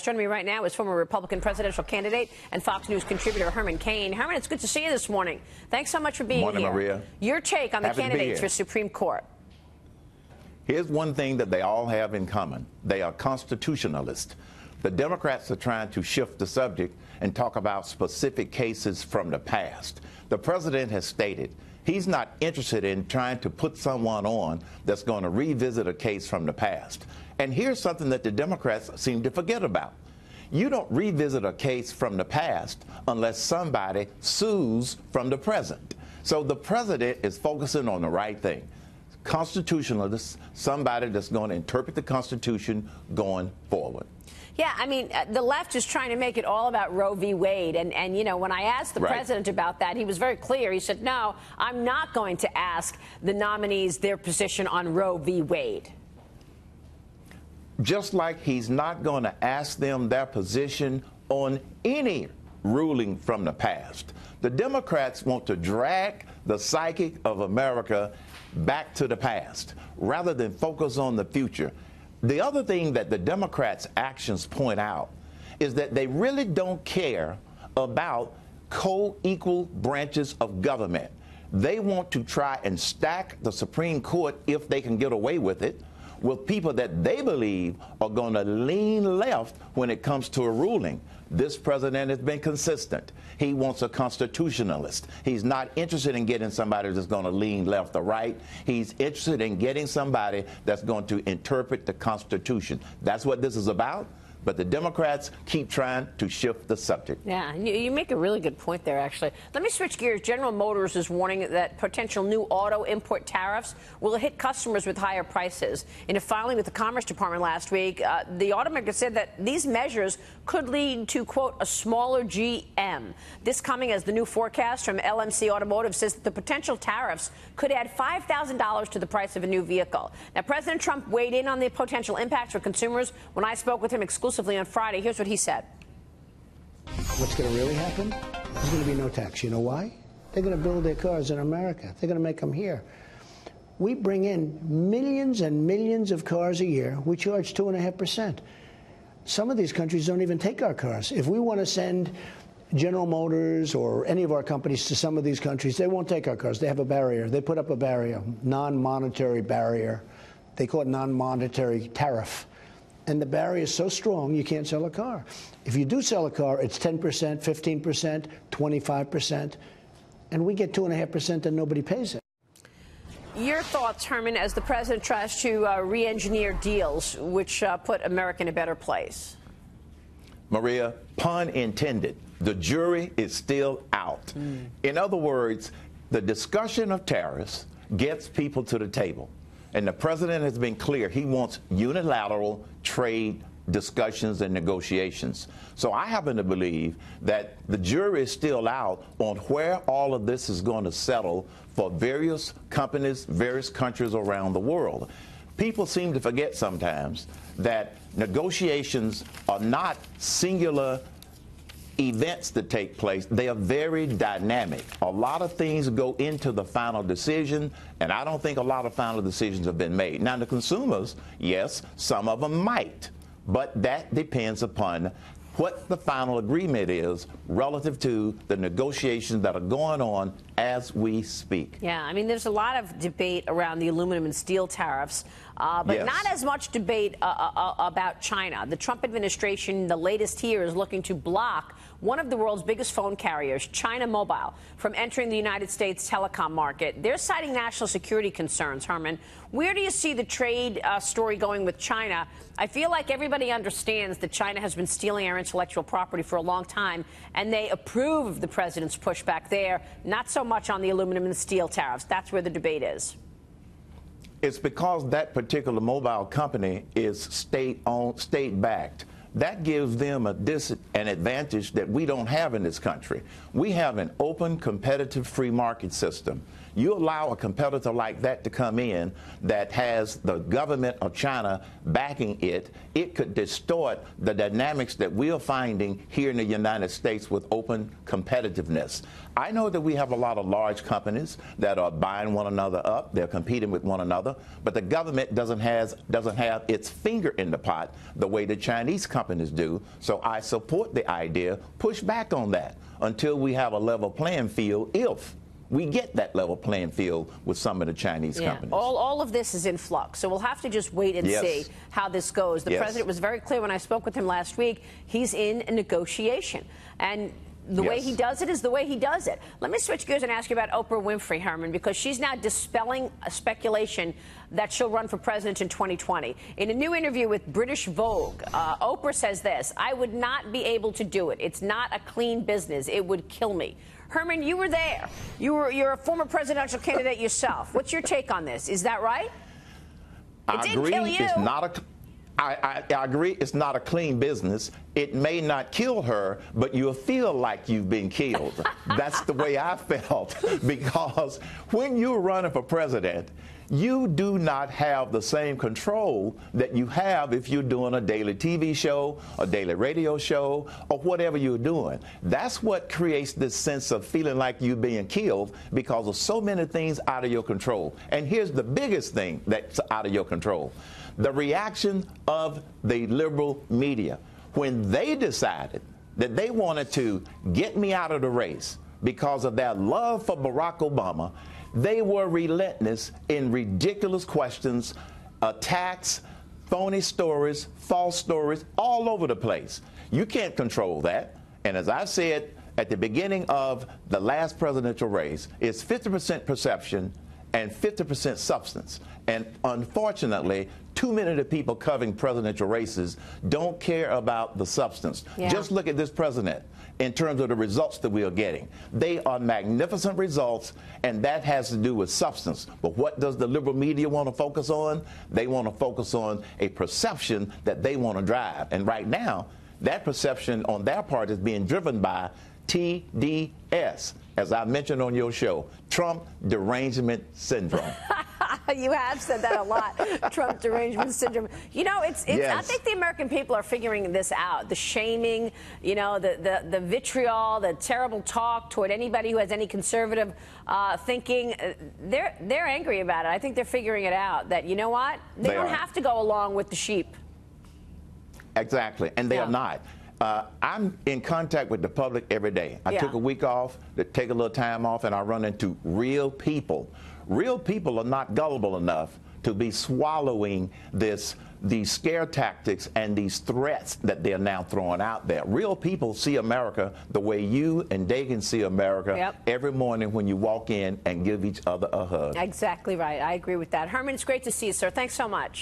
Joining me right now is former Republican presidential candidate and Fox News contributor Herman Cain. Herman, it's good to see you this morning. Thanks so much for being Morning, here. Maria. Your take on the candidates for Supreme Court. Here's one thing that they all have in common. They are constitutionalists. The Democrats are trying to shift the subject and talk about specific cases from the past. The president has stated he's not interested in trying to put someone on that's going to revisit a case from the past. And here's something that the Democrats seem to forget about. You don't revisit a case from the past unless somebody sues from the present. So the president is focusing on the right thing. Constitutionalists, somebody that's going to interpret the Constitution going forward. Yeah, I mean, the left is trying to make it all about Roe v. Wade. And you know, when I asked the president about that, he was very clear. He said, no, I'm not going to ask the nominees their position on Roe v. Wade. Just like he's not going to ask them their position on any ruling from the past. The Democrats want to drag the psyche of America back to the past rather than focus on the future. The other thing that the Democrats' actions point out is that they really don't care about co-equal branches of government. They want to try and stack the Supreme Court, if they can get away with it, with people that they believe are going to lean left when it comes to a ruling. This president has been consistent. He wants a constitutionalist. He's not interested in getting somebody that's going to lean left or right. He's interested in getting somebody that's going to interpret the Constitution. That's what this is about. But the Democrats keep trying to shift the subject. Yeah, you make a really good point there, actually. Let me switch gears. General Motors is warning that potential new auto import tariffs will hit customers with higher prices. In a filing with the Commerce Department last week, the automaker said that these measures could lead to, quote, a smaller GM. This coming as the new forecast from LMC Automotive says that the potential tariffs could add $5,000 to the price of a new vehicle. Now, President Trump weighed in on the potential impacts for consumers. When I spoke with him exclusively on Friday, here's what he said. What's going to really happen? There's going to be no tax. You know why? They're going to build their cars in America. They're going to make them here. We bring in millions and millions of cars a year. We charge 2.5%. Some of these countries don't even take our cars. If we want to send General Motors or any of our companies to some of these countries, they won't take our cars. They have a barrier. They put up a barrier, non-monetary barrier. They call it non-monetary tariff. And the barrier is so strong, you can't sell a car. If you do sell a car, it's 10%, 15%, 25%, and we get 2.5% and nobody pays it. Your thoughts, Herman, as the president tries to re-engineer deals which put America in a better place? Maria, pun intended. The jury is still out. In other words, the discussion of tariffs gets people to the table. And the president has been clear. He wants unilateral trade discussions and negotiations. So I happen to believe that the jury is still out on where all of this is going to settle for various companies, various countries around the world. People seem to forget sometimes that negotiations are not singular events that take place. They are very dynamic. A lot of things go into the final decision, and I don't think a lot of final decisions have been made. Now, the consumers, yes, some of them might, but that depends upon what the final agreement is relative to the negotiations that are going on as we speak. Yeah, I mean, there's a lot of debate around the aluminum and steel tariffs, but not as much debate about China. The Trump administration, the latest here, is looking to block one of the world's biggest phone carriers, China Mobile, from entering the United States telecom market. They're citing national security concerns, Herman. Where do you see the trade story going with China? I feel like everybody understands that China has been stealing our intellectual property for a long time, and they approve of the president's pushback there, not so much on the aluminum and the steel tariffs. That's where the debate is. It's because that particular mobile company is state-owned, state-backed. That gives them an advantage that we don't have in this country. We have an open, competitive, free market system. You allow a competitor like that to come in that has the government of China backing it, it could distort the dynamics that we're finding here in the United States with open competitiveness. I know that we have a lot of large companies that are buying one another up. They're competing with one another. But the government doesn't have its finger in the pot the way the Chinese companies companies do. So I support the idea, push back on that until we have a level playing field, if we get that level playing field with some of the Chinese companies. All of this is in flux, so we'll have to just wait and see how this goes. The president was very clear when I spoke with him last week. He's in a negotiation, and the way he does it is the way he does it. Let me switch gears and ask you about Oprah Winfrey, Herman, because she's now dispelling a speculation that she'll run for president in 2020. In a new interview with British Vogue, Oprah says this: "I would not be able to do it. It's not a clean business. It would kill me." Herman, you were there. You're a former presidential candidate yourself. What's your take on this? Is that right? I agree. It's not a. I agree it's not a clean business. It may not kill her, but you'll feel like you've been killed. That's the way I felt, because when you're running for president, you do not have the same control that you have if you're doing a daily TV show, a daily radio show, or whatever you're doing. That's what creates this sense of feeling like you're being killed, because of so many things out of your control. And here's the biggest thing that's out of your control: the reaction of the liberal media. When they decided that they wanted to get me out of the race because of their love for Barack Obama, they were relentless in ridiculous questions, attacks, phony stories, false stories, all over the place. You can't control that. And as I said at the beginning of the last presidential race, it's 50% perception and 50% substance. And unfortunately, too many of the people covering presidential races don't care about the substance. Just look at this president in terms of the results that we are getting. They are magnificent results, and that has to do with substance. But what does the liberal media want to focus on? They want to focus on a perception that they want to drive. And right now, that perception on their part is being driven by TDS, as I mentioned on your show, Trump derangement syndrome. You have said that a lot, Trump derangement syndrome. You know, I think the American people are figuring this out. The shaming, you know, the vitriol, the terrible talk toward anybody who has any conservative thinking. They're angry about it. I think they're figuring it out, that, you know what, they don't have to go along with the sheep. Exactly, and they are not. I'm in contact with the public every day. I took a week off to take a little time off, and I run into real people. Real people are not gullible enough to be swallowing these scare tactics and these threats that they're now throwing out there. Real people see America the way you and Dagan see America every morning when you walk in and give each other a hug. Exactly right. I agree with that. Herman, it's great to see you, sir. Thanks so much.